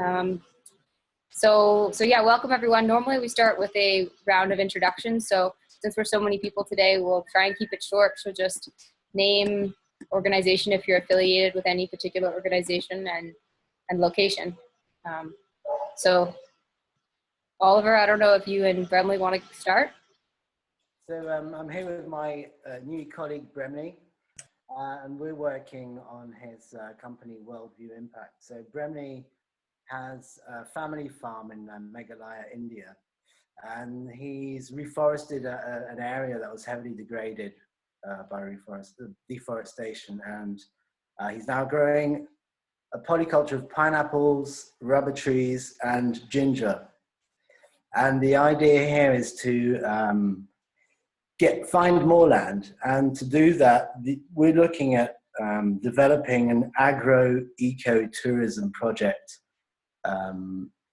Um, so yeah, welcome everyone. Normally we start with a round of introductions. So since we're so many people today, we'll try and keep it short. So just name, organization if you're affiliated with any particular organization, and location. So Oliver, I don't know if you and Bremley want to start. So I'm here with my new colleague Bremley, and we're working on his company Worldview Impact. So Bremley has a family farm in Meghalaya, India, and he's reforested an area that was heavily degraded by deforestation, and he's now growing a polyculture of pineapples, rubber trees, and ginger. And the idea here is to find more land, and to do that, we're looking at developing an agro-ecotourism project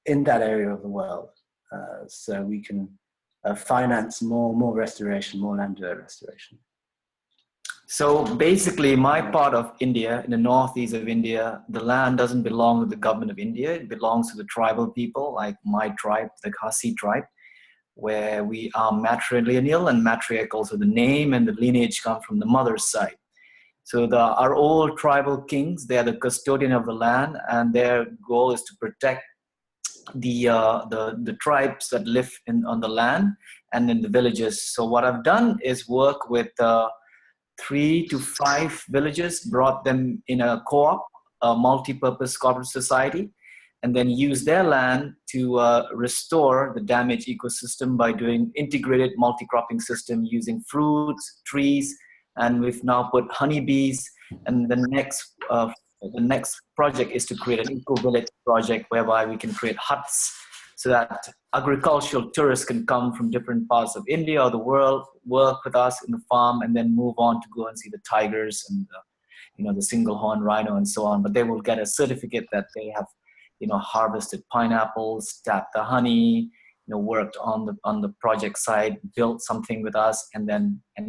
in that area of the world, so we can finance more restoration, more land restoration. So basically, my part of India, in the northeast of India, the land doesn't belong to the government of India. It belongs to the tribal people, like my tribe, the Khasi tribe, where we are matrilineal and matriarchal. So the name and the lineage come from the mother's side. So our old tribal kings, they are the custodian of the land, and their goal is to protect the tribes that live on the land and in the villages. So what I've done is work with 3 to 5 villages, brought them in a co-op, a multi-purpose cooperative society, and then use their land to restore the damaged ecosystem by doing integrated multi-cropping system using fruits, trees, and we've now put honeybees. And the next project is to create an eco-village project whereby we can create huts so that agricultural tourists can come from different parts of India or the world, work with us in the farm, and then move on to go and see the tigers and the single-horn rhino and so on. But they will get a certificate that they have harvested pineapples, tapped the honey, worked on the project side, built something with us, and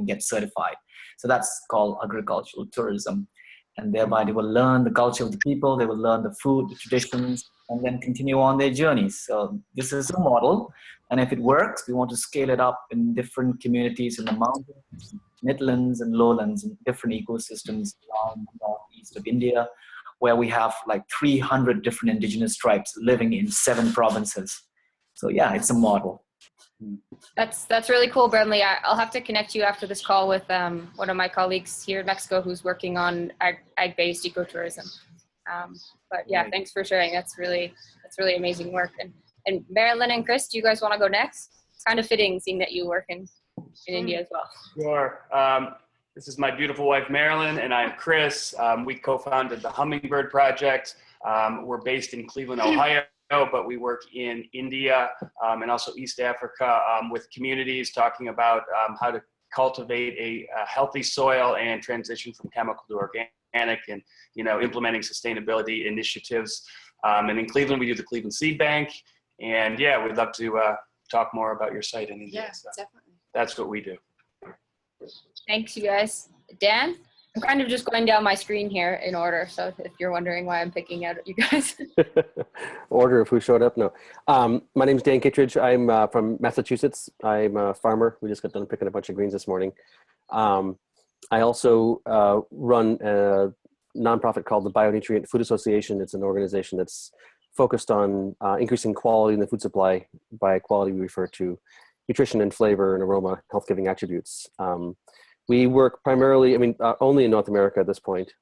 get certified. So that's called agricultural tourism. And thereby they will learn the culture of the people, they will learn the food, the traditions, and then continue on their journeys. So this is a model, and if it works, we want to scale it up in different communities in the mountains, Midlands, and lowlands, and different ecosystems around the northeast of India, where we have like 300 different indigenous tribes living in 7 provinces. So yeah, it's a model. That's really cool, Bremley. I'll have to connect you after this call with one of my colleagues here in Mexico who's working on ag-based ecotourism. But yeah, thanks for sharing. That's really amazing work. And Marilyn and Chris, do you guys want to go next? It's kind of fitting, seeing that you work in India as well. Sure. This is my beautiful wife, Marilyn, and I'm Chris. We co-founded the Hummingbird Project. We're based in Cleveland, Ohio, but we work in India and also East Africa with communities, talking about how to cultivate a healthy soil and transition from chemical to organic, and implementing sustainability initiatives. And in Cleveland, we do the Cleveland Seed Bank. And yeah, we'd love to talk more about your site in India. Yeah, so definitely. That's what we do. Thanks, you guys. Dan? I'm kind of just going down my screen here in order, so if you're wondering why I'm picking out you guys. Order of who showed up? No. My name is Dan Kittredge. I'm from Massachusetts. I'm a farmer. We just got done picking a bunch of greens this morning. I also run a nonprofit called the Bionutrient Food Association. It's an organization that's focused on increasing quality in the food supply. By quality, we refer to nutrition and flavor and aroma, health-giving attributes. We work primarily, only in North America at this point,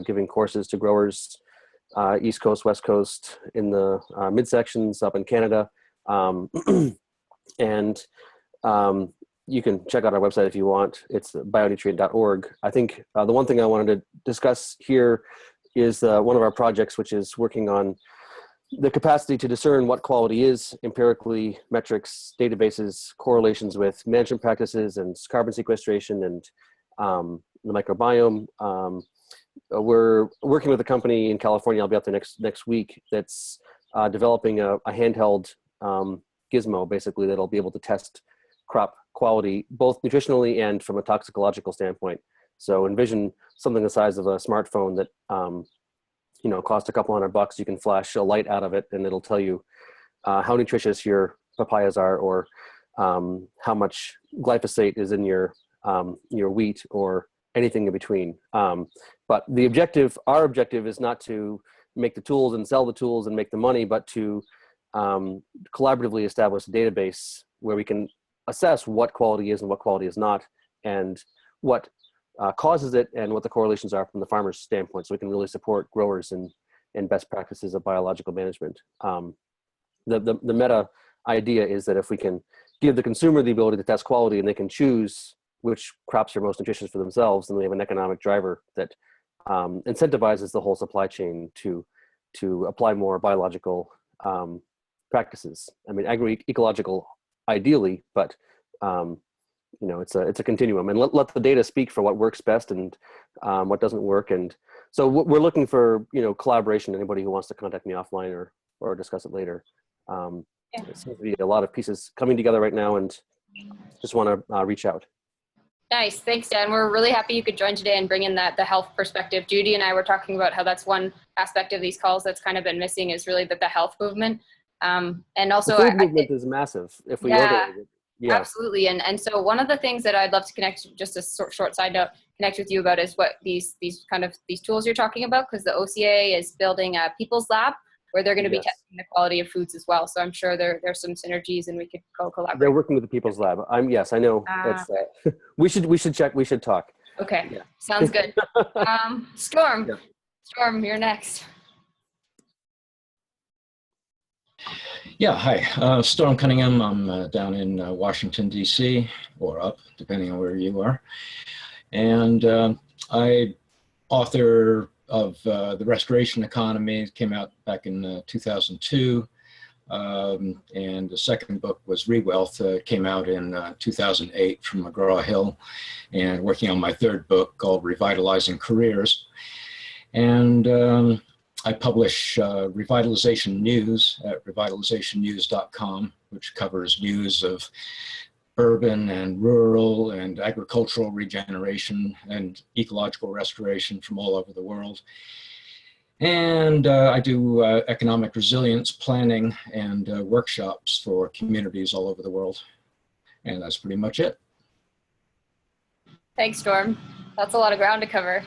giving courses to growers, East Coast, West Coast, in the midsections up in Canada. And you can check out our website if you want. It's bionutrient.org. I think the one thing I wanted to discuss here is one of our projects, which is working on the capacity to discern what quality is empirically, metrics, databases, correlations with management practices and carbon sequestration and the microbiome. We're working with a company in California. I'll be out there next week. That's developing a handheld gizmo, basically, that'll be able to test crop quality, both nutritionally and from a toxicological standpoint. So envision something the size of a smartphone that cost a couple $100. You can flash a light out of it and it'll tell you how nutritious your papayas are, or how much glyphosate is in your wheat, or anything in between. But our objective is not to make the tools and sell the tools and make the money, but to collaboratively establish a database where we can assess what quality is and what quality is not, and what causes it, and what the correlations are from the farmer's standpoint, so we can really support growers in best practices of biological management. The meta idea is that if we can give the consumer the ability to test quality and they can choose which crops are most nutritious for themselves, then we have an economic driver that incentivizes the whole supply chain to apply more biological practices. I mean, agroecological ideally, but it's a continuum, and let the data speak for what works best and what doesn't work. And so we're looking for collaboration. Anybody who wants to contact me offline or discuss it later. There seems to be a lot of pieces coming together right now, and just want to reach out. Nice. Thanks, Dan. We're really happy you could join today and bring in the health perspective. Judy and I were talking about how that's one aspect of these calls that's kind of been missing, is really the health movement. And also the food movement is massive if we organize it. Yeah, absolutely. And so one of the things that I'd love to connect, just a short side note, connect with you about is what these tools you're talking about, because the OCA is building a people's lab where they're going to be testing the quality of foods as well. So I'm sure there's some synergies and we could collaborate. They're working with the People's Lab. Yes, I know. We should check. We should talk. Okay. Yeah. Sounds good. Storm. Yeah. Storm, you're next. Yeah, hi. Storm Cunningham. I'm down in Washington, D.C., or up, depending on where you are. And I author of The Restoration Economy. It came out back in 2002. And the second book was Rewealth. Came out in 2008 from McGraw-Hill. And working on my third book called Revitalizing Careers. And I publish Revitalization News at revitalizationnews.com, which covers news of urban and rural and agricultural regeneration and ecological restoration from all over the world. And I do economic resilience planning and workshops for communities all over the world. And that's pretty much it. Thanks, Storm. That's a lot of ground to cover.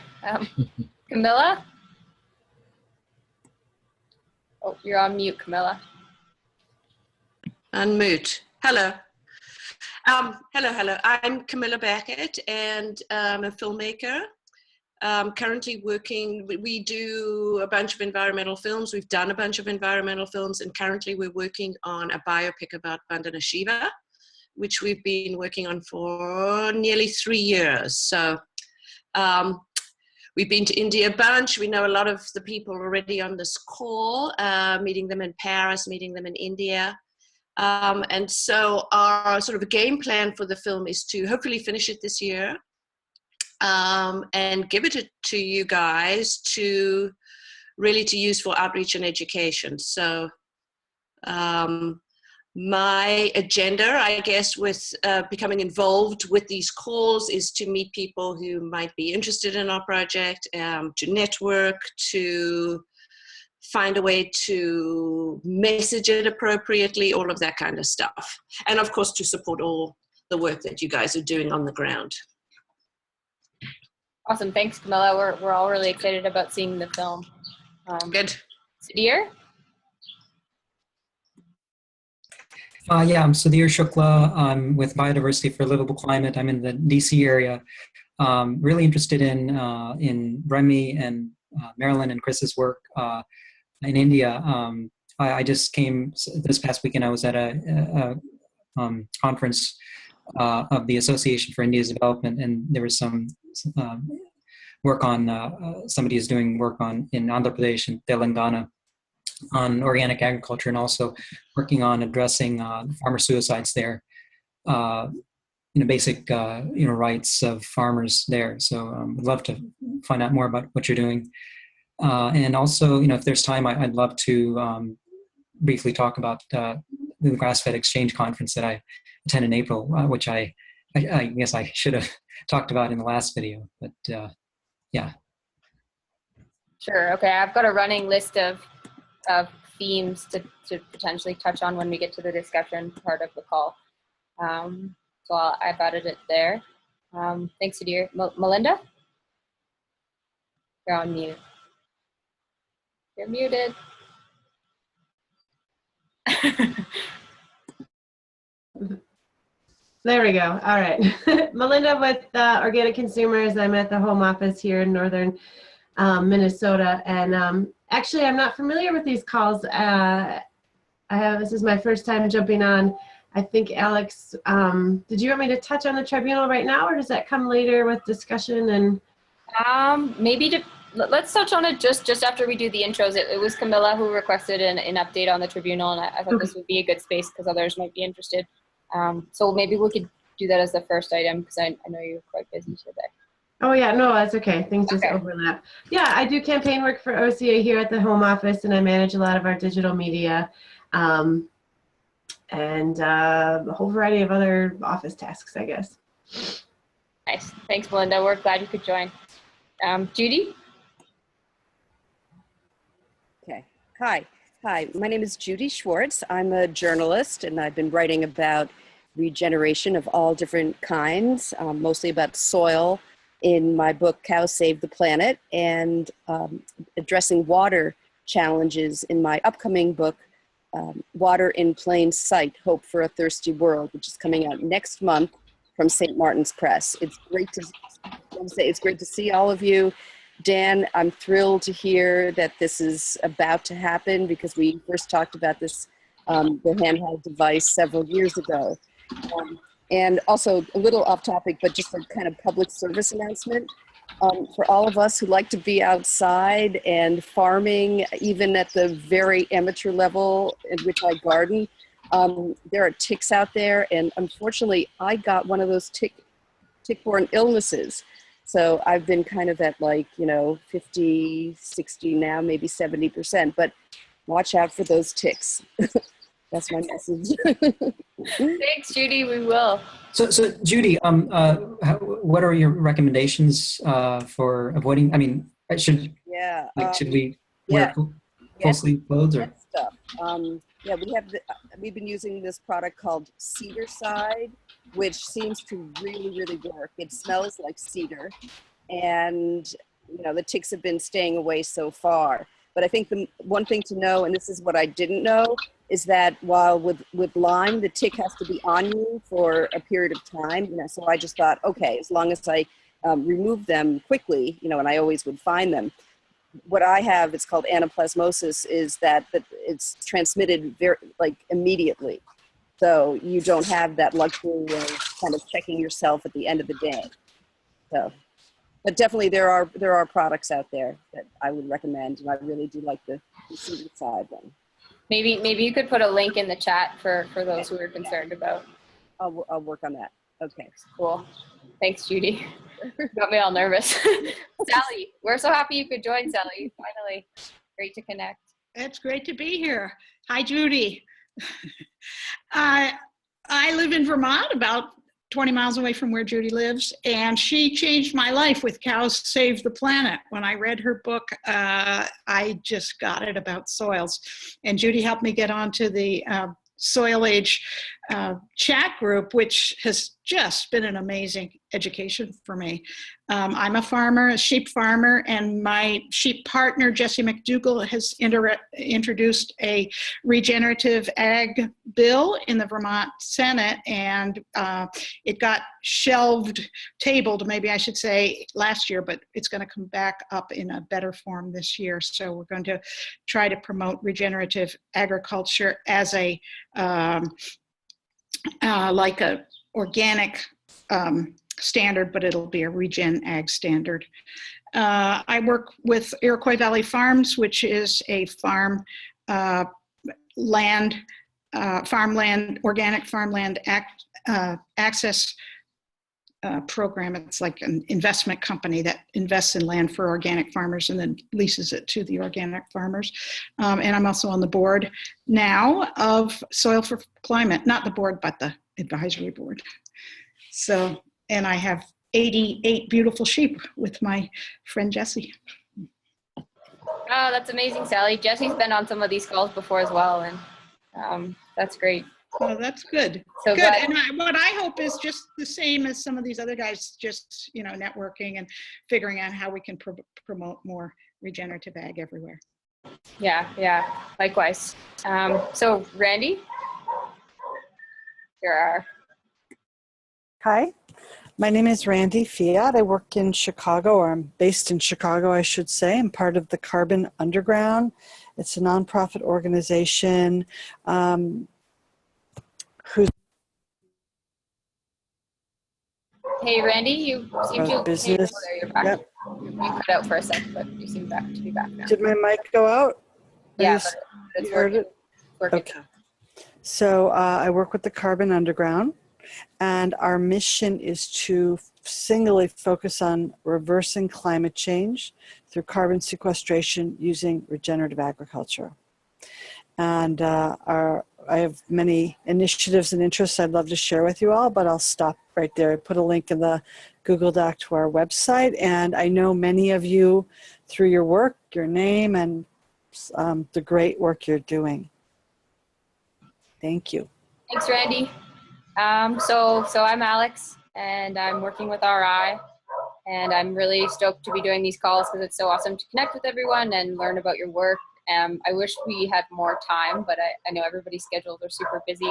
Camilla? Oh, you're on mute, Camilla. Unmute. Hello. Hello. I'm Camilla Beckett, and I'm a filmmaker. Currently working, we do a bunch of environmental films. We've done a bunch of environmental films, and currently we're working on a biopic about Vandana Shiva, which we've been working on for nearly 3 years. So we've been to India a bunch. We know a lot of the people already on this call, meeting them in Paris, meeting them in India. And so our sort of a game plan for the film is to hopefully finish it this year, and give it to you guys to use for outreach and education. So my agenda, I guess, with becoming involved with these calls is to meet people who might be interested in our project, to network, to find a way to message it appropriately, all of that kind of stuff. And of course, to support all the work that you guys are doing on the ground. Awesome. Thanks, Camilla. We're all really excited about seeing the film. Good. Sudhir? Yeah, I'm Sudhir Shukla. I'm with Biodiversity for a Livable Climate. I'm in the DC area. Really interested in Remy and Marilyn and Chris's work in India. I just came this past weekend. I was at a conference of the Association for India's Development, and there was some work on, somebody is doing work in Andhra Pradesh and Telangana on organic agriculture, and also working on addressing farmer suicides there. Basic rights of farmers there. So I'd love to find out more about what you're doing. And also, if there's time, I'd love to briefly talk about the Grassfed Exchange Conference that I attended in April, which I guess I should have talked about in the last video, but yeah. Sure. Okay. I've got a running list of themes to potentially touch on when we get to the discussion part of the call. So I've added it there. Thanks, Sudhir. Melinda? You're on mute. You're muted. There we go. All right. Melinda with Organic Consumers. I'm at the home office here in northern Minnesota. And actually, I'm not familiar with these calls. This is my first time jumping on. I think, Alex, did you want me to touch on the tribunal right now, or does that come later with discussion? And maybe let's touch on it just after we do the intros. It was Camilla who requested an update on the tribunal, and I thought this would be a good space because others might be interested. So maybe we could do that as the first item because I know you're quite busy today. Oh yeah, no, that's okay. Things just overlap. Yeah, I do campaign work for OCA here at the home office, and I manage a lot of our digital media. And a whole variety of other office tasks, I guess. Nice. Thanks, Melinda. We're glad you could join. Judy? Okay. Hi. My name is Judy Schwartz. I'm a journalist, and I've been writing about regeneration of all different kinds, mostly about soil in my book, Cows Save the Planet, and addressing water challenges in my upcoming book, Water in Plain Sight, Hope for a Thirsty World, which is coming out next month from St. Martin's Press. It's great to see all of you. Dan, I'm thrilled to hear that this is about to happen because we first talked about this, the handheld device several years ago. And also a little off topic, but just a kind of public service announcement. For all of us who like to be outside and farming, even at the very amateur level at which I garden, there are ticks out there. And unfortunately, I got one of those tick-borne illnesses. So I've been kind of at 50, 60 now, maybe 70%, but watch out for those ticks. That's my message. Thanks, Judy. We will. So Judy, what are your recommendations for avoiding? I mean, should we wear full sleeve clothes or stuff? We've been using this product called Cedar Side, which seems to really work. It smells like cedar, and the ticks have been staying away so far. But I think the one thing to know, and this is what I didn't know, is that while with Lyme, the tick has to be on you for a period of time. So I just thought, okay, as long as I remove them quickly, and I always would find them. What I have, it's called anaplasmosis, is that it's transmitted immediately. So you don't have that luxury of kind of checking yourself at the end of the day. So. But definitely there are products out there that I would recommend, and I really do like the Cedar Side one. Maybe you could put a link in the chat for those who are concerned about. I'll work on that. Okay. Cool. Thanks, Judy. Got me all nervous. Sally, we're so happy you could join, Sally. Finally, great to connect. It's great to be here. Hi, Judy. I live in Vermont, about 20 miles away from where Judy lives, and she changed my life with Cows Save the Planet. When I read her book, I just got it about soils, and Judy helped me get onto the Soil Age chat group, which has just been an amazing education for me. I'm a farmer, a sheep farmer, and my sheep partner, Jesse McDougall, has introduced a regenerative ag bill in the Vermont Senate, and it got tabled, maybe I should say, last year, but it's going to come back up in a better form this year. So we're going to try to promote regenerative agriculture as a like a organic standard, but it'll be a regen ag standard. I work with Iroquois Valley Farms, which is a organic farmland access program. It's like an investment company that invests in land for organic farmers and then leases it to the organic farmers. And I'm also on the board now of Soil for Climate, not the board, but the advisory board. So, and I have 88 beautiful sheep with my friend Jesse. Oh, that's amazing, Sally. Jesse's been on some of these calls before as well, and that's great. Oh, that's good. So Good. glad. And what I hope is just the same as some of these other guys, just, networking and figuring out how we can promote more regenerative ag everywhere. Yeah, likewise. So Randy, here are. Hi, my name is Randy Fiat. I work in Chicago, or I'm based in Chicago, I should say. I'm part of the Carbon Underground. It's a nonprofit organization whose Hey, Randy, you seem to. business. Hey, there, you're back. Yep. You cut out for a second, but you seem to be back now. Did my mic go out? Yeah, but it's You heard working. it? Working. Okay. So I work with the Carbon Underground, and our mission is to singly focus on reversing climate change through carbon sequestration using regenerative agriculture. And I have many initiatives and interests I'd love to share with you all, but I'll stop right there. I put a link in the Google Doc to our website, and I know many of you through your work, your name, and the great work you're doing. Thank you. Thanks, Randy. So I'm Alex, and I'm working with RI, and I'm really stoked to be doing these calls because it's so awesome to connect with everyone and learn about your work. I wish we had more time, but I know everybody's schedules are super busy.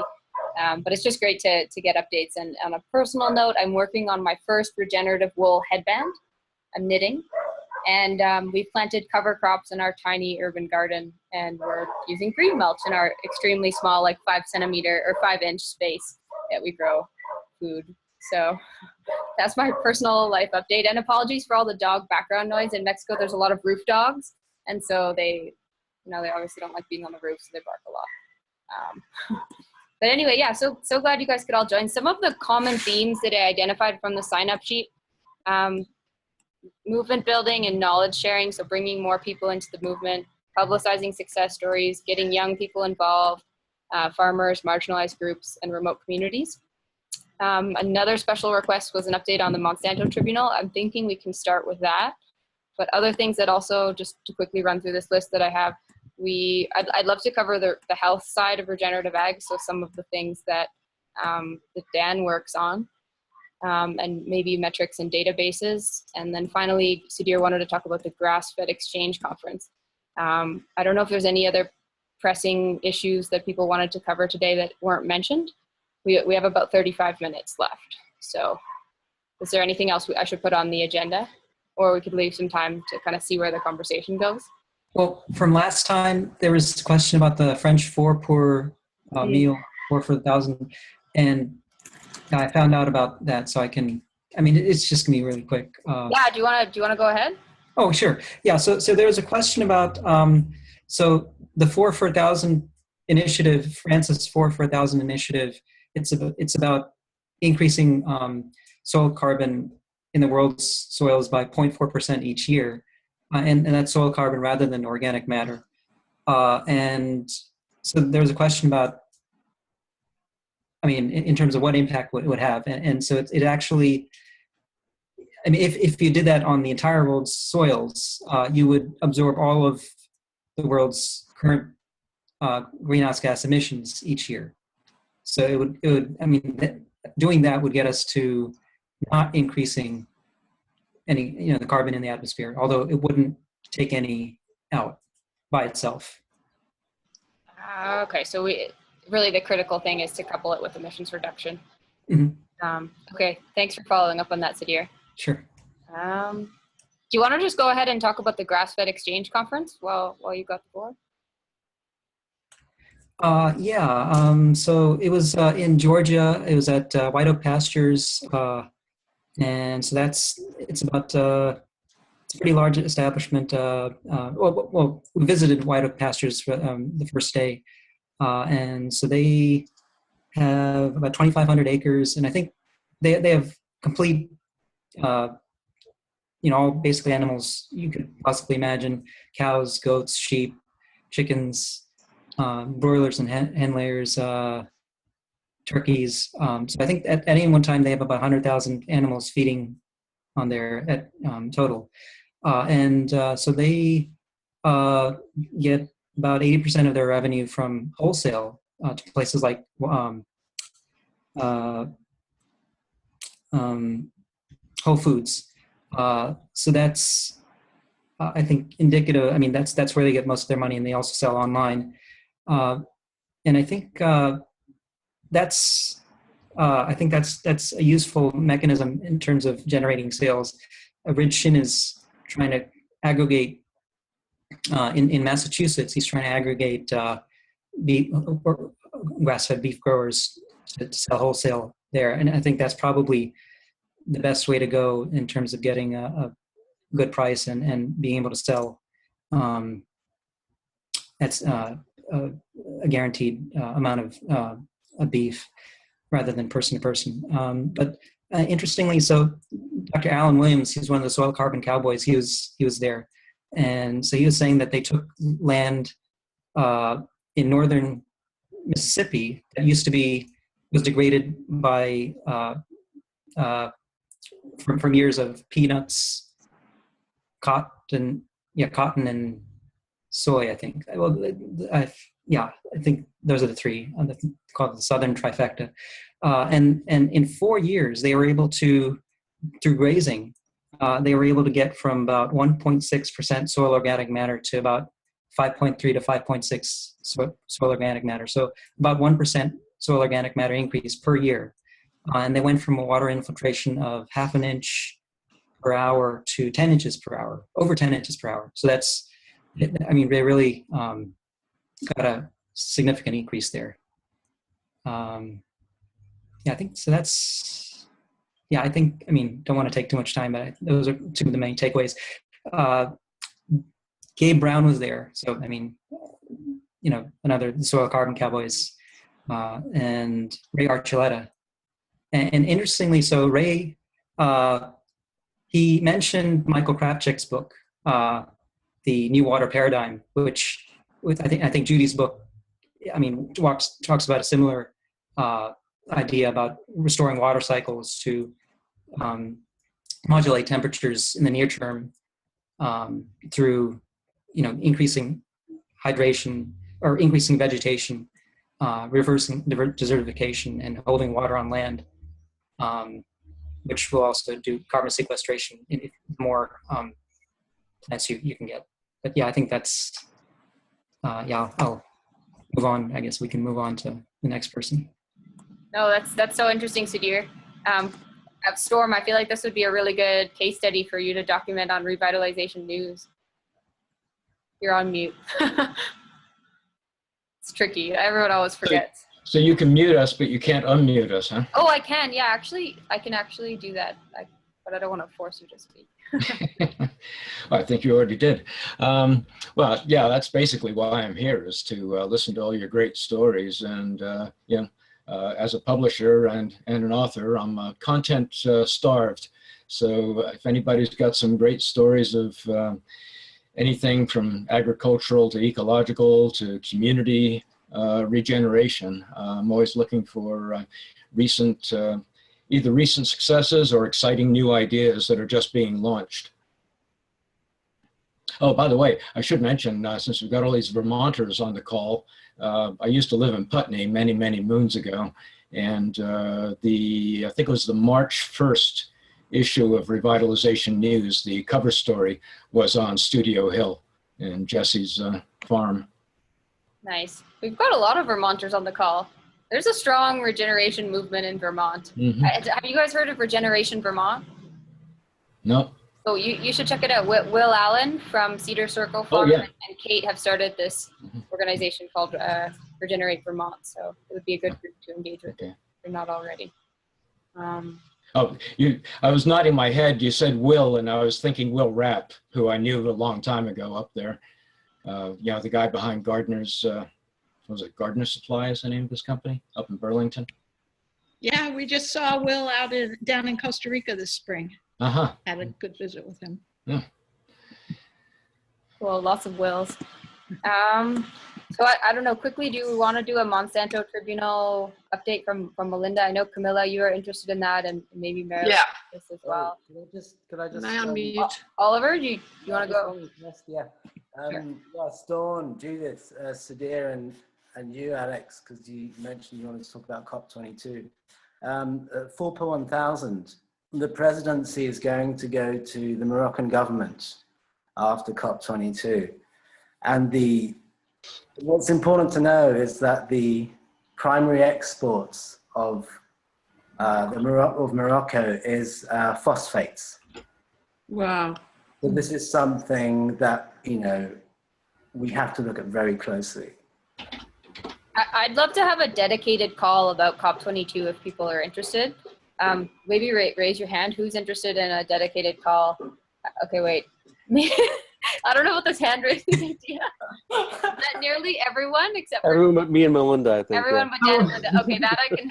But it's just great to get updates. And on a personal note, I'm working on my first regenerative wool headband. I'm knitting. And we've planted cover crops in our tiny urban garden, and we're using green mulch in our extremely small, like 5 centimeter or 5-inch space that we grow food. So that's my personal life update. And apologies for all the dog background noise. In Mexico, there's a lot of roof dogs. And so they obviously don't like being on the roof, so they bark a lot. But anyway, yeah, so glad you guys could all join. Some of the common themes that I identified from the sign-up sheet, movement building and knowledge sharing, so bringing more people into the movement, publicizing success stories, getting young people involved, farmers, marginalized groups, and remote communities. Another special request was an update on the Monsanto Tribunal. I'm thinking we can start with that. But other things that also, just to quickly run through this list that I have, I'd love to cover the health side of regenerative ag, so some of the things that Dan works on, and maybe metrics and databases. And then finally, Sudhir wanted to talk about the Grassfed Exchange Conference. I don't know if there's any other pressing issues that people wanted to cover today that weren't mentioned. We have about 35 minutes left. So is there anything else I should put on the agenda? Or we could leave some time to kind of see where the conversation goes. Well, from last time, there was a question about the French 4 meal, 4 for 1,000. And I found out about that, so it's just gonna be really quick. Yeah, do you wanna go ahead? Oh, sure. Yeah, so there was a question about, so the 4 for 1,000 initiative, France's 4 for 1,000 initiative, it's about increasing soil carbon in the world's soils by 0.4% each year. And that's soil carbon rather than organic matter. And so there was a question about, in terms of what impact it would have. And so it actually, if you did that on the entire world's soils, you would absorb all of the world's current greenhouse gas emissions each year. So it would doing that would get us to not increasing any, the carbon in the atmosphere, although it wouldn't take any out by itself. Okay, so really the critical thing is to couple it with emissions reduction. Mm-hmm. Okay, thanks for following up on that, Sudhir. Sure. Do you want to just go ahead and talk about the Grassfed Exchange Conference while you got the floor? So it was in Georgia. It was at White Oak Pastures. And so it's about, it's a pretty large establishment. We visited White Oak Pastures for the first day. And so they have about 2,500 acres. And I think they have complete, all basically animals you could possibly imagine: cows, goats, sheep, chickens, broilers and hen layers, turkeys. So I think at any one time they have about 100,000 animals feeding on there at total. So they get about 80% of their revenue from wholesale to places like Whole Foods. So that's, I think, indicative. I mean, that's where they get most of their money, and they also sell online. And I think that's a useful mechanism in terms of generating sales. Rid Shin is trying to aggregate in Massachusetts. He's trying to aggregate grass-fed beef growers to sell wholesale there, and I think that's probably the best way to go in terms of getting a good price and being able to sell. That's a guaranteed amount of beef rather than person to person. But interestingly, so Dr. Alan Williams, he's one of the soil carbon cowboys. He was there, and so he was saying that they took land in northern Mississippi that was degraded by from years of peanuts, cotton and soy, I think. Well, I think those are the three called the Southern Trifecta. And in 4 years, they were able to, through grazing, they were able to get from about 1.6% soil organic matter to about 5.3 to 5.6 soil organic matter. So about 1% soil organic matter increase per year. And they went from a water infiltration of 0.5 inch per hour to 10 inches per hour, over 10 inches per hour. So that's, I mean, they really got a significant increase there. I think so. I think, I mean, don't want to take too much time, but those are two of the main takeaways. Gabe Brown was there. So, I mean, another soil carbon cowboys, and Ray Archuleta. And interestingly, so Ray, he mentioned Michael Krapchik's book, The New Water Paradigm, which I think Judy's book, I mean, talks about a similar idea about restoring water cycles to modulate temperatures in the near term through, increasing hydration or increasing vegetation, reversing desertification, and holding water on land, which will also do carbon sequestration in more plants you can get. But yeah, I think that's, I'll move on. I guess we can move on to the next person. No, that's so interesting, Sudhir. At Storm, I feel like this would be a really good case study for you to document on revitalization news. You're on mute. It's tricky. Everyone always forgets. So you can mute us, but you can't unmute us, huh? Oh, I can. Yeah, actually, I can actually do that. But I don't want to force you to speak. I think you already did. Well, yeah, that's basically why I'm here, is to listen to all your great stories. And, as a publisher and an author, I'm content starved. So if anybody's got some great stories of anything from agricultural to ecological to community regeneration, I'm always looking for either recent successes or exciting new ideas that are just being launched. Oh, by the way, I should mention, since we've got all these Vermonters on the call, I used to live in Putney many, many moons ago. And I think it was the March 1st issue of Revitalization News, the cover story was on Studio Hill and Jesse's farm. Nice. We've got a lot of Vermonters on the call. There's a strong regeneration movement in Vermont. Mm-hmm. Have you guys heard of Regeneration Vermont? No. So you should check it out. Will Allen from Cedar Circle Farm and Kate have started this organization called Regenerate Vermont. So it would be a good group to engage with if you're not already. I was nodding my head. You said Will, and I was thinking Will Rapp, who I knew a long time ago up there. The guy behind Gardner's, was it Gardner Supply is the name of this company up in Burlington? Yeah, we just saw Will down in Costa Rica this spring. Had a good visit with him. Yeah. Well, lots of Wills. So I don't know, quickly, do you want to do a Monsanto Tribunal update from Melinda? I know Camilla, you are interested in that, and maybe Marilyn as well. Could I just Am I on mute? Oliver, do you want to go? Yes, yeah. Sure. Yeah, Storm, Judith, Sudhir, and you, Alex, because you mentioned you wanted to talk about COP22. 4 per 1,000. The presidency is going to go to the Moroccan government after COP22. And what's important to know is that the primary exports of Morocco is phosphates. Wow. So this is something that, we have to look at very closely. I'd love to have a dedicated call about COP22 if people are interested. Maybe raise your hand. Who's interested in a dedicated call? Okay, wait. I don't know what this hand raising idea. Is that nearly everyone except for everyone but me and Melinda, I think. everyone but Dan and Melinda. Okay, that I can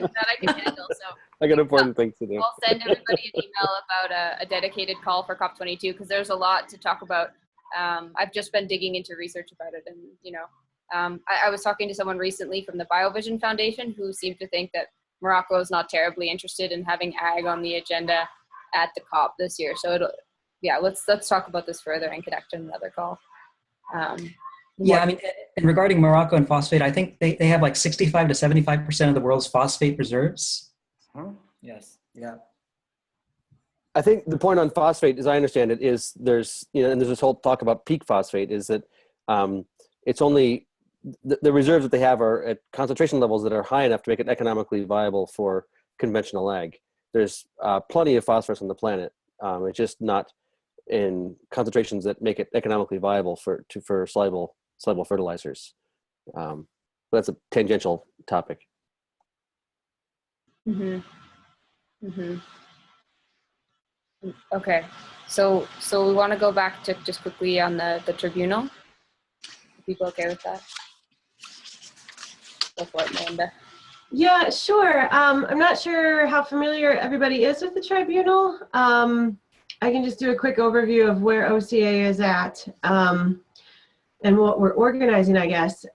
handle. So I got important things to do. I'll send everybody an email about a dedicated call for COP22 because there's a lot to talk about. I've just been digging into research about it, and I was talking to someone recently from the BioVision Foundation who seemed to think that Morocco is not terribly interested in having ag on the agenda at the COP this year. So let's talk about this further and connect in another call. Yeah, I mean, and regarding Morocco and phosphate, I think they have like 65 to 75% of the world's phosphate reserves. Yes, yeah. I think the point on phosphate, as I understand it, is there's this whole talk about peak phosphate is that it's only the reserves that they have are at concentration levels that are high enough to make it economically viable for conventional ag. There's plenty of phosphorus on the planet. It's just not in concentrations that make it economically viable for soluble fertilizers. That's a tangential topic. Okay, so we want to go back to just quickly on the tribunal. Are people okay with that? Go for it, Melinda. Yeah, sure. I'm not sure how familiar everybody is with the tribunal. I can just do a quick overview of where OCA is at and what we're organizing, I guess.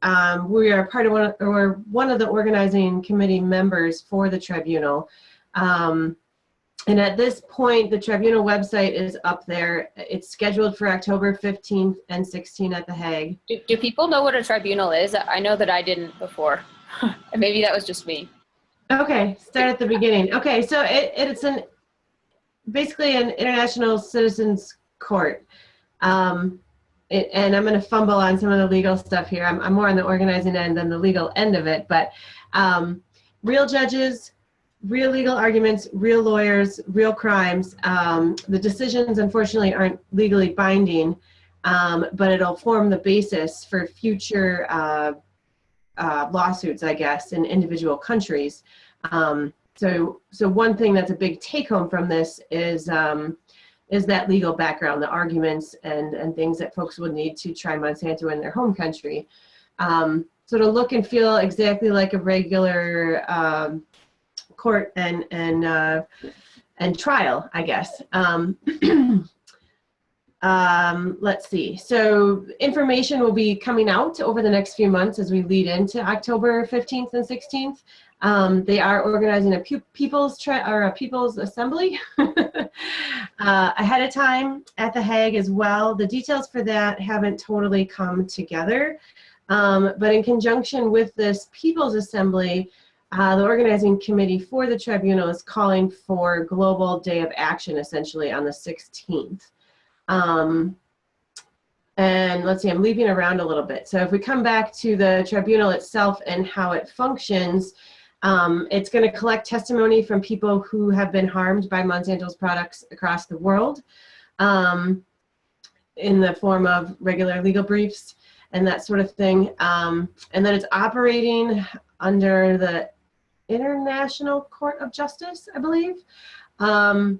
We are one of the organizing committee members for the tribunal. And at this point, the tribunal website is up there. It's scheduled for October 15th and 16th at The Hague. Do people know what a tribunal is? I know that I didn't before. Maybe that was just me. Okay, start at the beginning. Okay, so it's basically an international citizens court. And I'm going to fumble on some of the legal stuff here. I'm more on the organizing end than the legal end of it. But real judges, real legal arguments, real lawyers, real crimes. The decisions, unfortunately, aren't legally binding, but it'll form the basis for future lawsuits, I guess, in individual countries. So one thing that's a big take home from this is that legal background, the arguments and things that folks would need to try Monsanto in their home country. So to look and feel exactly like a regular court and trial, I guess. Let's see. So information will be coming out over the next few months as we lead into October 15th and 16th. They are organizing a people's assembly ahead of time at The Hague as well. The details for that haven't totally come together, but in conjunction with this people's assembly, the organizing committee for the tribunal is calling for Global Day of Action, essentially on the 16th. And let's see, I'm leaping around a little bit. So if we come back to the tribunal itself and how it functions, it's going to collect testimony from people who have been harmed by Monsanto's products across the world in the form of regular legal briefs and that sort of thing. And then it's operating under the International Court of Justice, I believe. And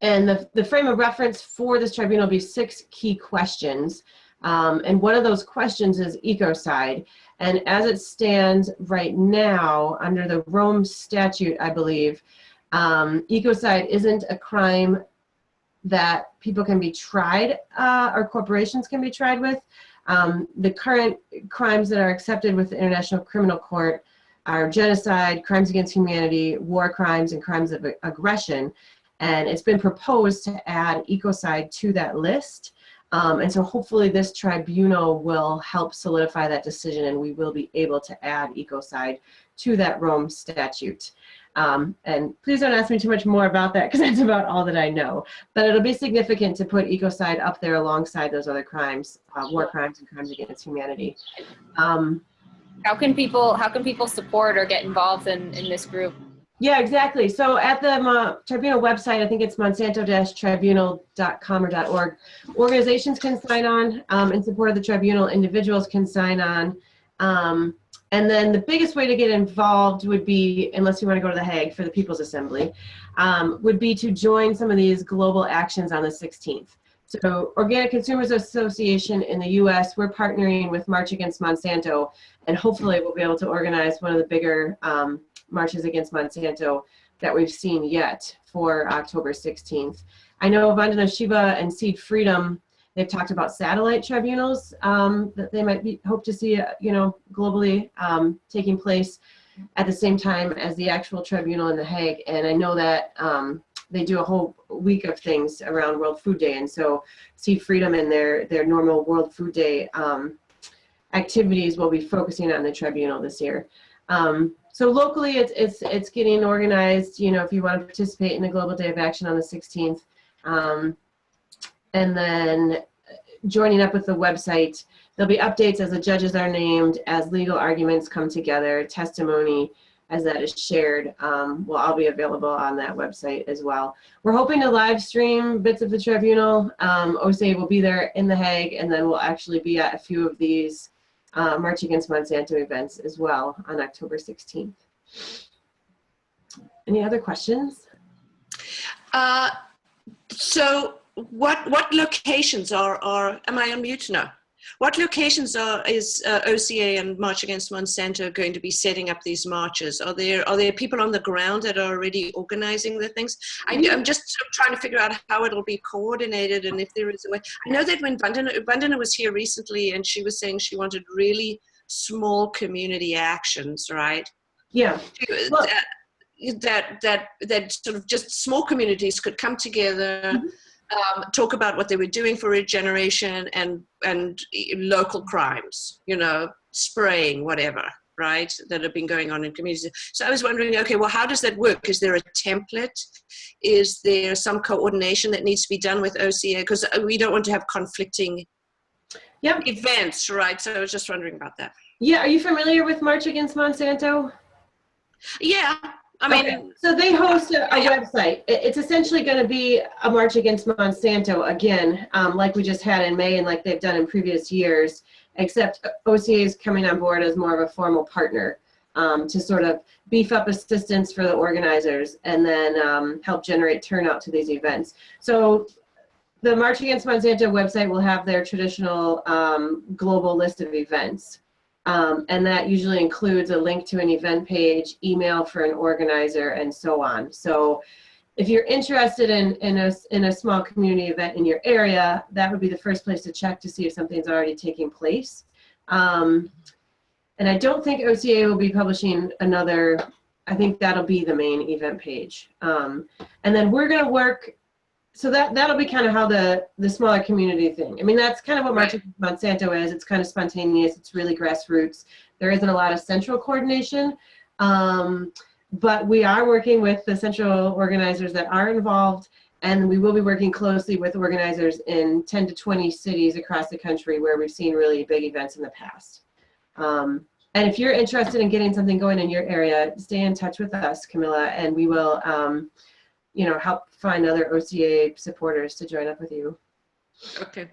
the frame of reference for this tribunal will be 6 key questions. And one of those questions is ecocide. And as it stands right now, under the Rome statute, I believe, ecocide isn't a crime that people can be tried or corporations can be tried with. The current crimes that are accepted with the International Criminal Court are genocide, crimes against humanity, war crimes, and crimes of aggression. And it's been proposed to add ecocide to that list. And so hopefully this tribunal will help solidify that decision, and we will be able to add ecocide to that Rome statute. And please don't ask me too much more about that, because that's about all that I know. But it'll be significant to put ecocide up there alongside those other crimes, war crimes and crimes against humanity. How can people support or get involved in this group? Yeah, exactly. So at the tribunal website, I think it's monsanto-tribunal.com or .org, organizations can sign on in support of the tribunal, individuals can sign on. And then the biggest way to get involved would be, unless you want to go to The Hague for the People's Assembly, would be to join some of these global actions on the 16th. So Organic Consumers Association in the US, we're partnering with March Against Monsanto, and hopefully we'll be able to organize one of the bigger marches against Monsanto that we've seen yet for October 16th. I know Vandana Shiva and Seed Freedom, they've talked about satellite tribunals that they might hope to see, globally taking place at the same time as the actual tribunal in The Hague. And I know that they do a whole week of things around World Food Day. And so Seed Freedom and their normal World Food Day activities will be focusing on the tribunal this year. So locally, it's getting organized, if you want to participate in the Global Day of Action on the 16th. And then joining up with the website, there'll be updates as the judges are named, as legal arguments come together, testimony as that is shared, will all be available on that website as well. We're hoping to live stream bits of the tribunal. OSA will be there in The Hague, and then we'll actually be at a few of these March Against Monsanto events as well on October 16th. Any other questions? So what locations are am I on mute now? What locations is OCA and March Against Monsanto going to be setting up these marches? Are there people on the ground that are already organizing the things? I'm just trying to figure out how it'll be coordinated, and if there is a way. I know that when Vandana was here recently, and she was saying she wanted really small community actions, right? Yeah. Well, that sort of just small communities could come together. Talk about what they were doing for regeneration and local crimes, spraying, whatever, right, that have been going on in communities. So I was wondering, okay, well, how does that work? Is there a template? Is there some coordination that needs to be done with OCA? Because we don't want to have conflicting events, right? So I was just wondering about that. Yeah, are you familiar with March Against Monsanto? Yeah. I mean, okay. So they host a website. It's essentially going to be a March Against Monsanto again, like we just had in May and like they've done in previous years, except OCA is coming on board as more of a formal partner to sort of beef up assistance for the organizers and then help generate turnout to these events. So the March Against Monsanto website will have their traditional global list of events. And that usually includes a link to an event page, email for an organizer, and so on. So if you're interested in a small community event in your area, that would be the first place to check to see if something's already taking place. And I don't think OCA will be publishing another, I think that'll be the main event page. And then we're going to work, so that'll be kind of how the smaller community thing. I mean, that's kind of what March Against Monsanto is. It's kind of spontaneous. It's really grassroots. There isn't a lot of central coordination, but we are working with the central organizers that are involved, and we will be working closely with organizers in 10 to 20 cities across the country where we've seen really big events in the past. And if you're interested in getting something going in your area, stay in touch with us, Camilla, and we will help find other OCA supporters to join up with you. Okay.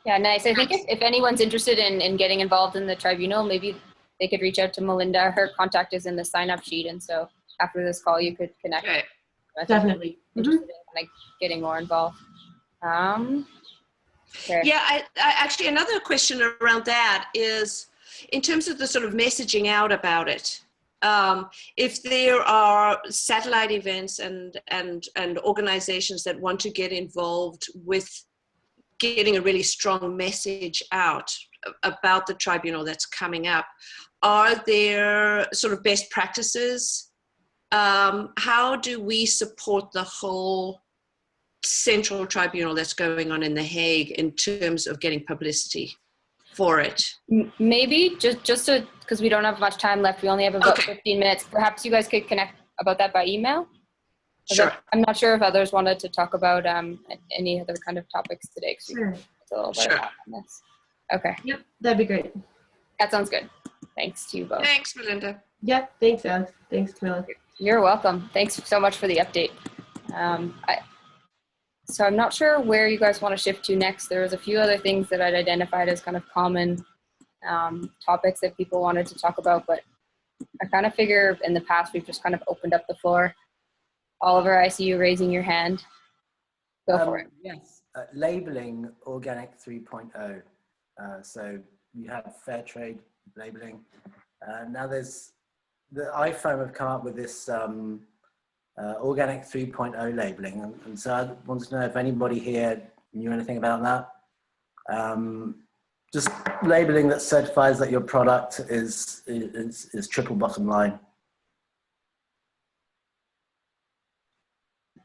Yeah, nice. I think if anyone's interested in getting involved in the tribunal, maybe they could reach out to Melinda. Her contact is in the sign-up sheet, and so after this call, you could connect. Okay. Definitely. Interested in getting more involved. Okay. Yeah, I actually, another question around that is, in terms of the sort of messaging out about it, if there are satellite events and organizations that want to get involved with getting a really strong message out about the tribunal that's coming up. Are there sort of best practices? How do we support the whole central tribunal that's going on in The Hague in terms of getting publicity for it? Maybe just because we don't have much time left, we only have about 15 minutes. Perhaps you guys could connect about that by email. Sure. I'm not sure if others wanted to talk about any other kind of topics today. Sure. It's a little bit Sure. on this. Okay. Yep, that'd be great. That sounds good. Thanks to you both. Thanks, Melinda. Yep, thanks, Alex. Thanks, Camilla. You're welcome. Thanks so much for the update. So I'm not sure where you guys want to shift to next. There was a few other things that I'd identified as kind of common topics that people wanted to talk about, but I kind of figure in the past we've just kind of opened up the floor. Oliver, I see you raising your hand. Go for it. Yes, labeling organic 3.0. So you have fair trade labeling. Now the iPhone have come up with this organic 3.0 labeling, and so I wanted to know if anybody here knew anything about that. Just labeling that certifies that your product is triple bottom line.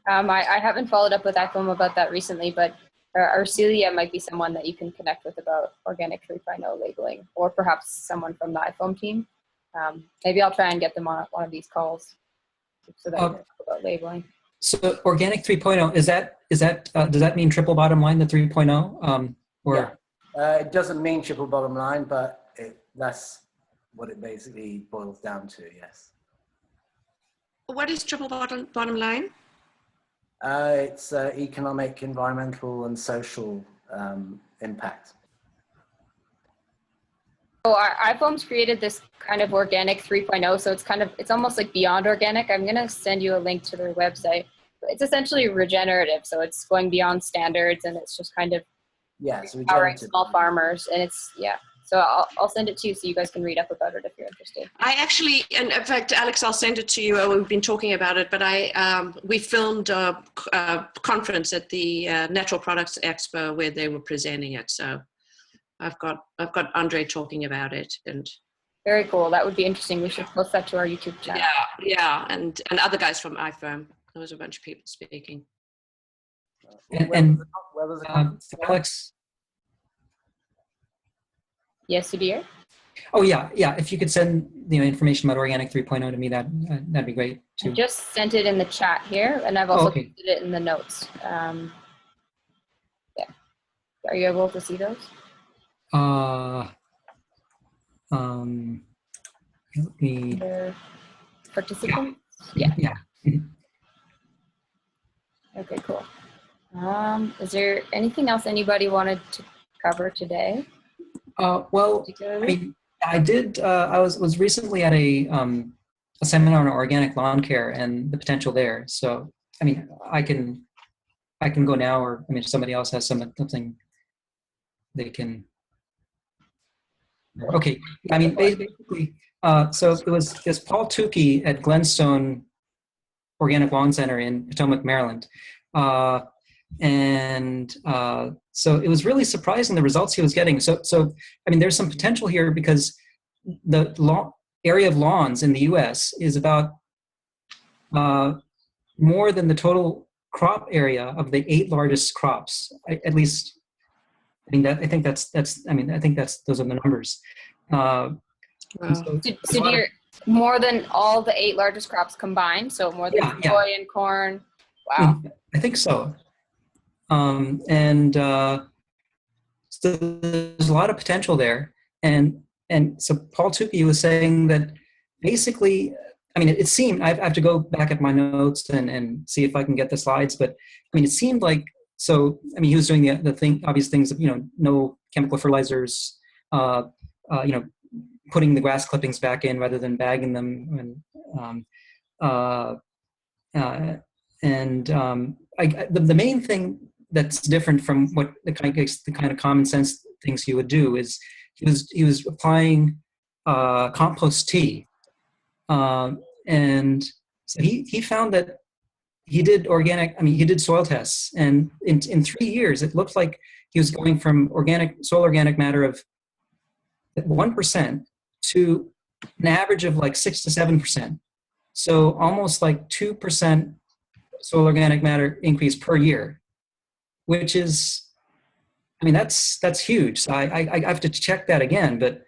I haven't followed up with IFOAM about that recently, but Arcelia might be someone that you can connect with about organic 3.0 labeling, or perhaps someone from the IFOAM team. Maybe I'll try and get them on one of these calls so that we can talk about labeling. So organic 3.0, is that does that mean triple bottom line, the 3.0? Or yeah. It doesn't mean triple bottom line, but that's what it basically boils down to, yes. What is triple bottom line? It's economic, environmental, and social impact. So iPhone's created this kind of organic 3.0, so it's almost like beyond organic. I'm going to send you a link to their website. It's essentially regenerative, so it's going beyond standards, and it's just kind of empowering small farmers, and it's, yeah. So I'll send it to you so you guys can read up about it if you're interested. I actually, and in fact, Alex, I'll send it to you. We've been talking about it, but we filmed a conference at the Natural Products Expo where they were presenting it. So I've got Andre talking about it, and very cool. That would be interesting. We should post that to our YouTube channel. Yeah, and other guys from iFirm. There was a bunch of people speaking. And Alex. Yes, Sudhir? Oh yeah. If you could send information about organic 3.0 to me, that'd be great too. I just sent it in the chat here, and I've also posted it in the notes. Yeah. Are you able to see those? Let me. Participants? Yeah. Okay, cool. Is there anything else anybody wanted to cover today? Well, I did. I was recently at a seminar on organic lawn care and the potential there. So, I can go now, or if somebody else has something they can. Okay, basically, so it was this Paul Tukey at Glenstone Organic Lawn Center in Potomac, Maryland. So it was really surprising the results he was getting. So there's some potential here because the area of lawns in the U.S. is about more than the total crop area of the 8 largest crops. At least, I think that's those are the numbers. So more than all the 8 largest crops combined. So more than soy and corn. Wow. I think so. So there's a lot of potential there. And so Paul Tukey was saying that basically, it seemed, I have to go back at my notes and see if I can get the slides, but it seemed like, he was doing the obvious things of, no chemical fertilizers, putting the grass clippings back in rather than bagging them. The main thing that's different from what the kind of common sense things he would do is he was applying compost tea, and so he found that he did he did soil tests, and in 3 years, it looked like he was going from soil organic matter of 1% to an average of like 6 to 7%. So almost like 2% soil organic matter increase per year, which is, that's huge. So I have to check that again, but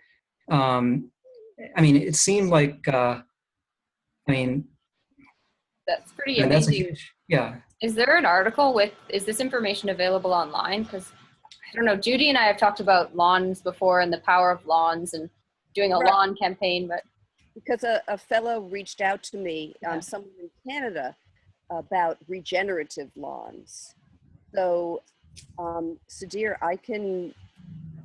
it seemed like, that's pretty amazing. That's a huge, yeah. Is there an article is this information available online? Because I don't know, Judy and I have talked about lawns before and the power of lawns and doing a lawn campaign, but. Because a fellow reached out to me, someone in Canada, about regenerative lawns. So, Sudhir, I can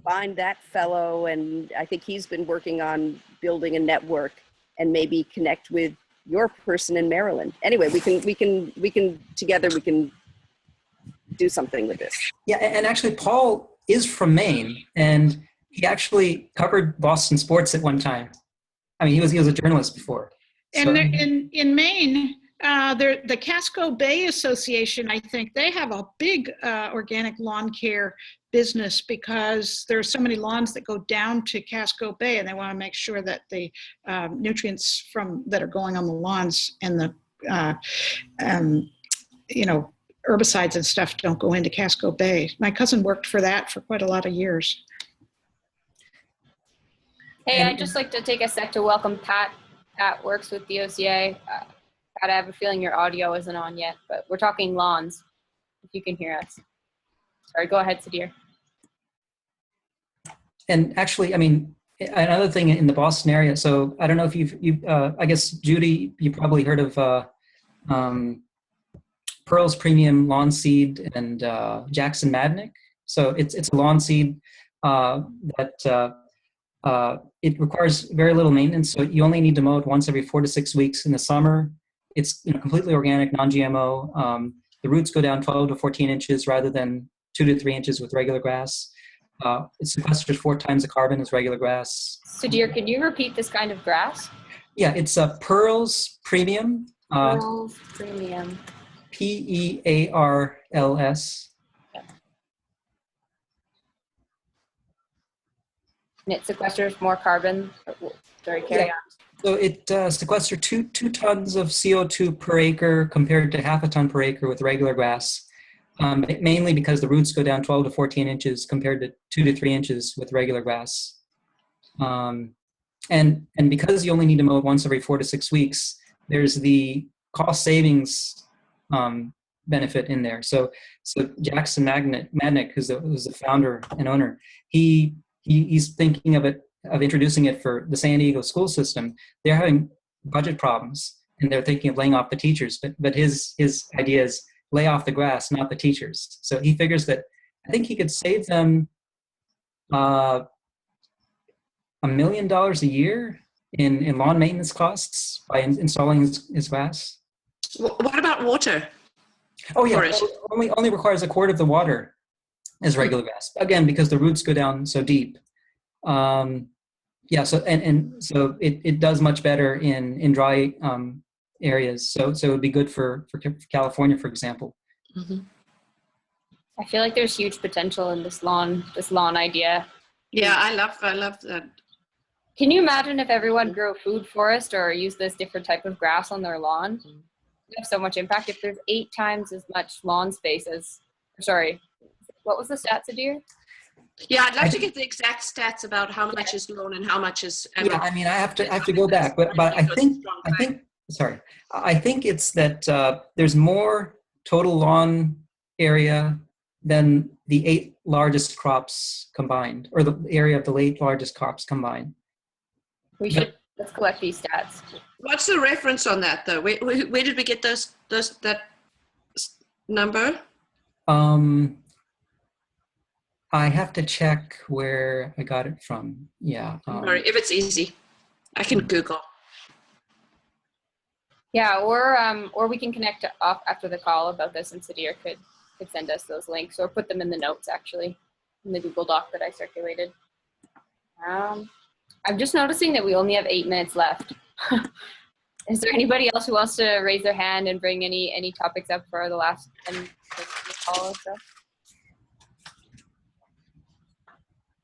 find that fellow, and I think he's been working on building a network and maybe connect with your person in Maryland. Anyway, we can together we can do something with this. Yeah, and actually Paul is from Maine, and he actually covered Boston sports at one time. He was a journalist before. And in Maine, the Casco Bay Association, I think they have a big organic lawn care business because there are so many lawns that go down to Casco Bay, and they want to make sure that the nutrients that are going on the lawns and the herbicides and stuff don't go into Casco Bay. My cousin worked for that for quite a lot of years. Hey, I'd just like to take a sec to welcome Pat. Pat works with the OCA. Pat, I have a feeling your audio isn't on yet, but we're talking lawns, if you can hear us. Sorry, go ahead, Sudhir. And actually, another thing in the Boston area, so I don't know if I guess, Judy, you probably heard of Pearl's Premium Lawn Seed and Jackson Madnick. So it's a lawn seed that it requires very little maintenance. So you only need to mow it once every 4 to 6 weeks in the summer. It's completely organic, non-GMO. The roots go down 12 to 14 inches rather than 2 to 3 inches with regular grass. It sequesters 4 times the carbon as regular grass. Sudhir, can you repeat this kind of grass? Yeah, it's Pearl's Premium. Pearl's Premium. PEARLS. And it sequesters more carbon. Sorry, carry on. So it sequesters 2 tons of CO2 per acre compared to half a ton per acre with regular grass, mainly because the roots go down 12 to 14 inches compared to 2 to 3 inches with regular grass. And because you only need to mow it once every 4 to 6 weeks, there's the cost savings benefit in there. So Jackson Madnick, who's the founder and owner, he's thinking of introducing it for the San Diego school system. They're having budget problems, and they're thinking of laying off the teachers. But his idea is lay off the grass, not the teachers. So he figures that I think he could save them $1 million a year in lawn maintenance costs by installing his grass. What about water? Oh yeah, only requires a quart of the water as regular grass. Again, because the roots go down so deep. So it does much better in dry areas. So it would be good for California, for example. Mm-hmm. I feel like there's huge potential in this lawn idea. Yeah, I love that. Can you imagine if everyone grew a food forest or used this different type of grass on their lawn? It would have so much impact. If there's 8 times as much lawn space what was the stat, Sudhir? Yeah, I'd like to get the exact stats about how much is lawn and how much is. Yeah, I have to go back, but I think it's that there's more total lawn area than the 8 largest crops combined, or the area of the 8 largest crops combined. Let's collect these stats. What's the reference on that, though? Where did we get that number? I have to check where I got it from. Yeah. If it's easy, I can Google. Yeah, or we can connect off after the call about this, and Sudhir could send us those links or put them in the notes, actually, in the Google Doc that I circulated. I'm just noticing that we only have 8 minutes left. Is there anybody else who wants to raise their hand and bring any topics up for the last call or so?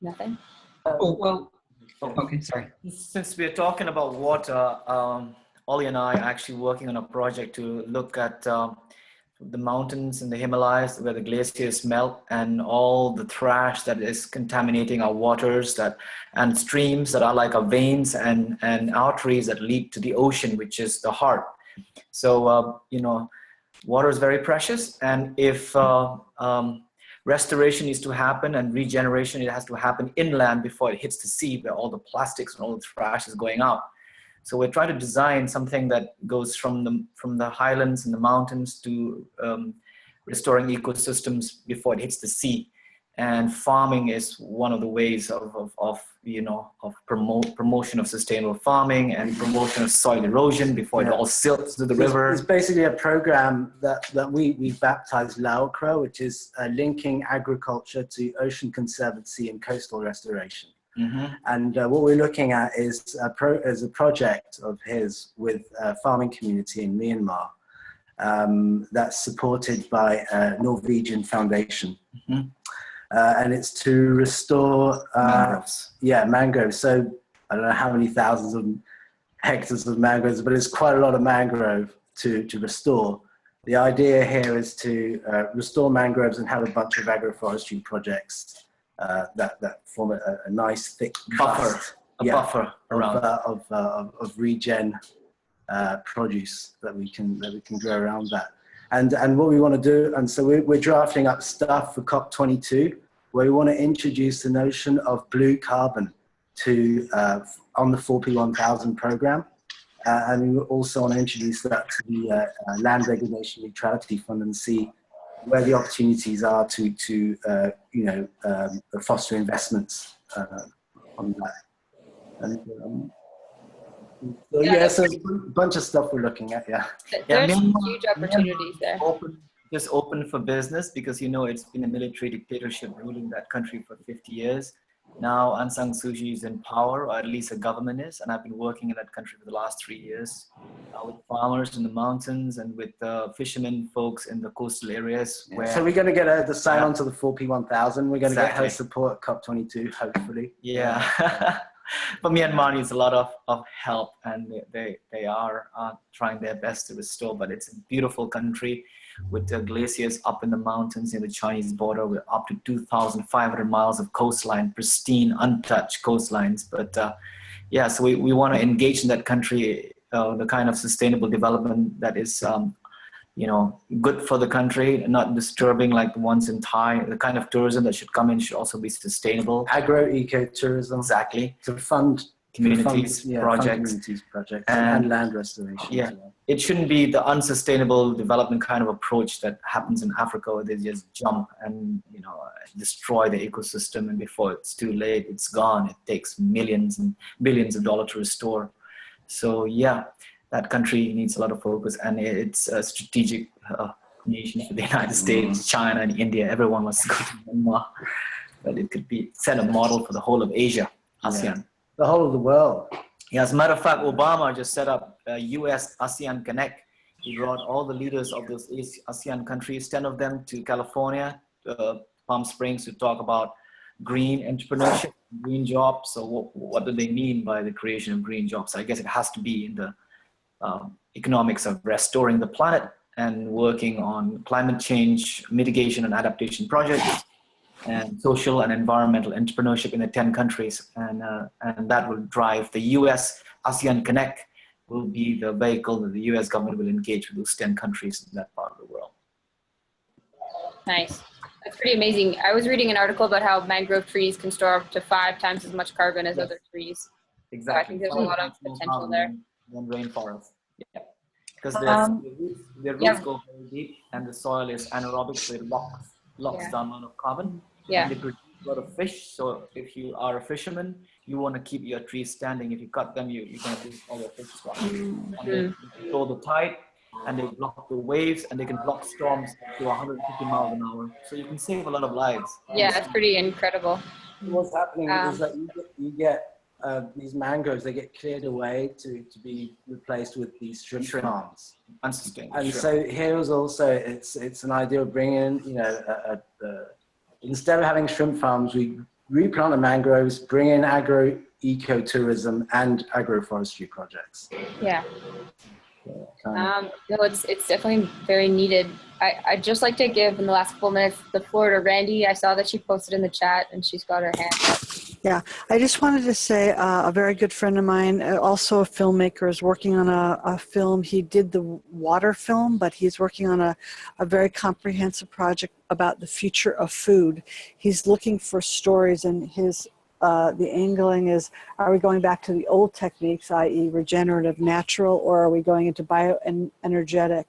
Nothing? Oh, well, okay, sorry. Since we're talking about water, Ollie and I are actually working on a project to look at the mountains in the Himalayas where the glaciers melt and all the trash that is contaminating our waters and streams that are like our veins and arteries that lead to the ocean, which is the heart. So, water is very precious, and if restoration needs to happen and regeneration, it has to happen inland before it hits the sea where all the plastics and all the trash is going out. So we're trying to design something that goes from the highlands and the mountains to restoring ecosystems before it hits the sea. And farming is one of the ways of promotion of sustainable farming and promotion of soil erosion before it all silts to the river. It's basically a program that we baptized Laocro, which is linking agriculture to ocean conservancy and coastal restoration. Mm-hmm. And what we're looking at is a project of his with a farming community in Myanmar that's supported by a Norwegian foundation. Mm-hmm. And it's to restore mangroves. Mangroves. So I don't know how many thousands of hectares of mangroves, but it's quite a lot of mangrove to restore. The idea here is to restore mangroves and have a bunch of agroforestry projects that form a nice thick buffer, buffer around of regen produce that we can grow around that. And what we want to do, and so we're drafting up stuff for COP22, where we want to introduce the notion of blue carbon to on the 4P1000 program, and we also want to introduce that to the Land Degradation Neutrality Fund and see where the opportunities are to foster investments on that. And so there's a bunch of stuff we're looking at. There's huge opportunities there. Just open for business because it's been a military dictatorship ruling that country for 50 years. Now Aung San Suu Kyi is in power, or at least a government is, and I've been working in that country for the last 3 years with farmers in the mountains and with fishermen folks in the coastal areas. Yeah. So we're going to get her to sign on to the 4P1000. We're going to get her support at COP22, hopefully. Yeah. But Myanmar needs a lot of help, and they are trying their best to restore. But it's a beautiful country with the glaciers up in the mountains near the Chinese border. We're up to 2,500 miles of coastline, pristine, untouched coastlines. But so we want to engage in that country, the kind of sustainable development that is good for the country, not disturbing like the ones in Thai. The kind of tourism that should come in should also be sustainable. Agro-ecotourism. Exactly. To fund communities, projects, and land restoration. Yeah, it shouldn't be the unsustainable development kind of approach that happens in Africa, where they just jump and destroy the ecosystem, and before it's too late, it's gone. It takes millions and billions of dollars to restore. So that country needs a lot of focus, and it's a strategic nation for the United States, China, and India. Everyone wants to go to Myanmar, but it could be set a model for the whole of Asia, ASEAN. The whole of the world. Yeah, as a matter of fact, Obama just set up US ASEAN Connect. He brought all the leaders of those ASEAN countries, 10 of them, to California, Palm Springs, to talk about green entrepreneurship, green jobs. So what do they mean by the creation of green jobs? I guess it has to be in the economics of restoring the planet and working on climate change, mitigation and adaptation projects, and social and environmental entrepreneurship in the 10 countries. And that will drive the US ASEAN Connect will be the vehicle that the US government will engage with those 10 countries in that part of the world. Nice. That's pretty amazing. I was reading an article about how mangrove trees can store up to 5 times as much carbon as other trees. Exactly. So I think there's a lot of potential there. Than rainforest. Yeah. Because their roots go very deep, and the soil is anaerobic, so it locks the amount of carbon. Yeah. And they produce a lot of fish. So if you are a fisherman, you want to keep your trees standing. If you cut them, you're going to lose all your fish stocks. And they control the tide, and they block the waves, and they can block storms to 150 miles an hour. So you can save a lot of lives. Yeah, that's pretty incredible. What's happening is that you get these mangroves, they get cleared away to be replaced with these shrimp farms. Unsustainable. And Sure. so here is also, it's an idea of bringing, you know, instead of having shrimp farms, we replant the mangroves, bring in agro-ecotourism and agroforestry projects. Yeah. No, it's definitely very needed. I'd just like to give in the last couple minutes the floor to Randy. I saw that she posted in the chat and she's got her hand up. Yeah, I just wanted to say a very good friend of mine, also a filmmaker, is working on a film. He did the water film, but he's working on a very comprehensive project about the future of food. He's looking for stories, and his the angling is, are we going back to the old techniques, i.e. regenerative, natural, or are we going into bioenergetic?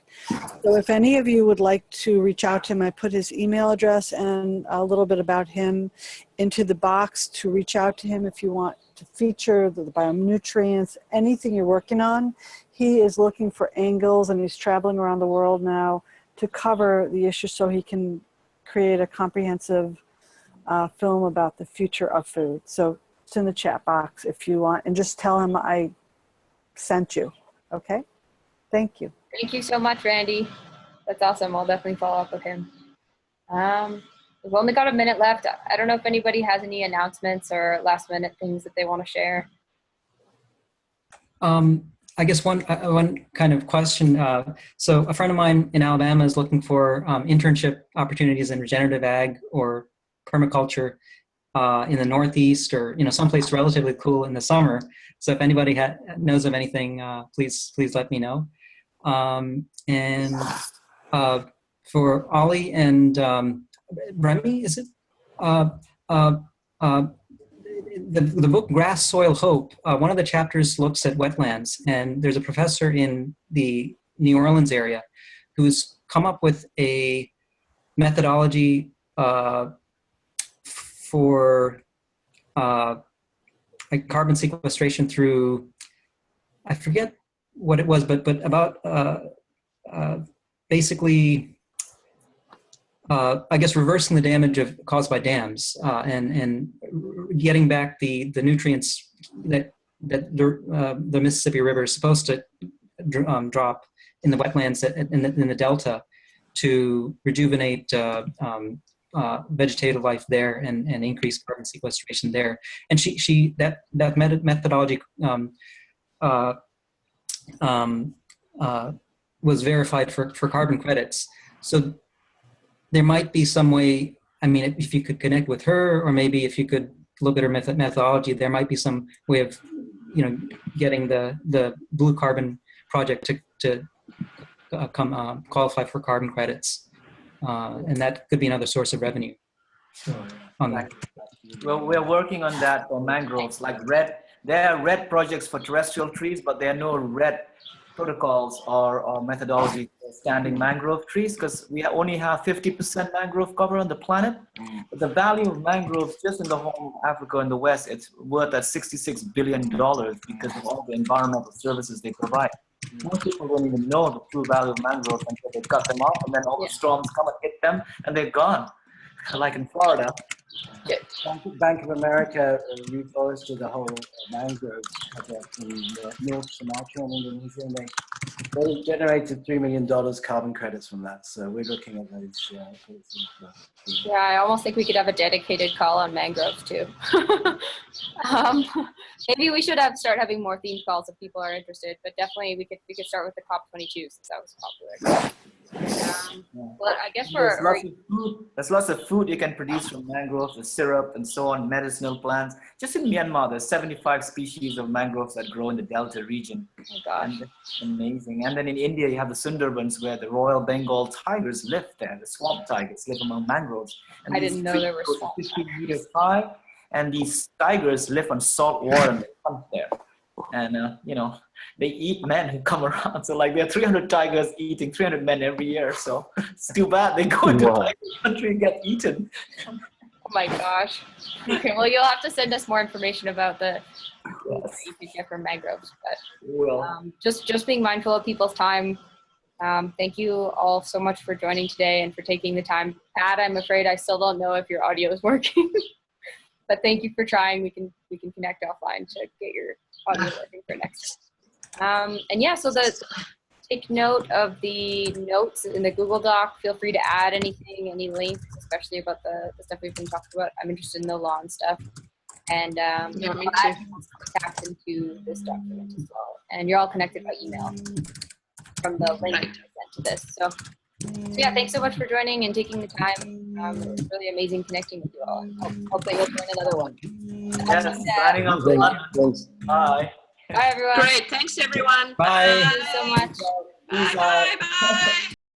So if any of you would like to reach out to him, I put his email address and a little bit about him into the box to reach out to him if you want to feature the bionutrients, anything you're working on. He is looking for angles, and he's traveling around the world now to cover the issue so he can create a comprehensive film about the future of food. So it's in the chat box if you want, and just tell him I sent you. Okay? Thank you. Thank you so much, Randy. That's awesome. I'll definitely follow up with him. We've only got a minute left. I don't know if anybody has any announcements or last minute things that they want to share. I guess one kind of question. So a friend of mine in Alabama is looking for internship opportunities in regenerative ag or permaculture in the Northeast, or someplace relatively cool in the summer. So if anybody knows of anything, please let me know. And for Ollie and Remy, is it? The book Grass, Soil, Hope, one of the chapters looks at wetlands, and there's a professor in the New Orleans area who's come up with a methodology for like carbon sequestration through, I forget what it was, but about basically, I guess, reversing the damage caused by dams and getting back the nutrients that the Mississippi River is supposed to drop in the wetlands in the delta to rejuvenate vegetative life there and increase carbon sequestration there. And that methodology was verified for carbon credits. So there might be some way, I mean, if you could connect with her, or maybe if you could look at her methodology, there might be some way of, getting the blue carbon project to qualify for carbon credits. And that could be another source of revenue. On that. Well, we're working on that for mangroves, like red. There are red projects for terrestrial trees, but there are no red protocols or methodology for standing mangrove trees, because we only have 50% mangrove cover on the planet. But the value of mangroves just in the whole Africa and the West, it's worth at $66 billion because of all the environmental services they provide. Most people don't even know the true value of mangroves until they cut them off, and then all the storms come and hit them, and they're gone. Like in Florida. Bank of America reforested the whole mangrove project in North Sumatra and Indonesia, and they generated $3 million carbon credits from that. So we're looking at those. Yeah, I almost think we could have a dedicated call on mangroves too. Maybe we should start having more themed calls if people are interested. But definitely we could start with the COP22 since that was popular. Well, I guess there's lots of food you can produce from mangroves, the syrup and so on, medicinal plants. Just in Myanmar, there's 75 species of mangroves that grow in the Delta region. Oh my gosh. And it's amazing. And then in India, you have the Sundarbans where the Royal Bengal tigers live there. The swamp tigers live among mangroves. And I didn't know there were swamp 15 meters high. And these tigers live on salt water and they hunt there. And, they eat men who come around. So like there are 300 tigers eating 300 men every year. So it's too bad they go into tiger country and get eaten. Oh my gosh. Okay, well, you'll have to send us more information about the you can get from mangroves. But just being mindful of people's time. Thank you all so much for joining today and for taking the time. Pat, I'm afraid I still don't know if your audio is working. but thank you for trying. We can connect offline to get your audio working for next time. And yeah, so take note of the notes in the Google Doc. Feel free to add anything, any links, especially about the stuff we've been talking about. I'm interested in the law and stuff. And Yeah, me I'll too. add contact into this document as well. And you're all connected by email from the link I sent to this. So yeah, thanks so much for joining and taking the time. It was really amazing connecting with you all. And hopefully we'll join another one. Yes, signing off from London. Thanks. Bye. Bye, everyone. Great. Thanks, everyone. Bye. Thank you so much. Bye. Bye. Bye.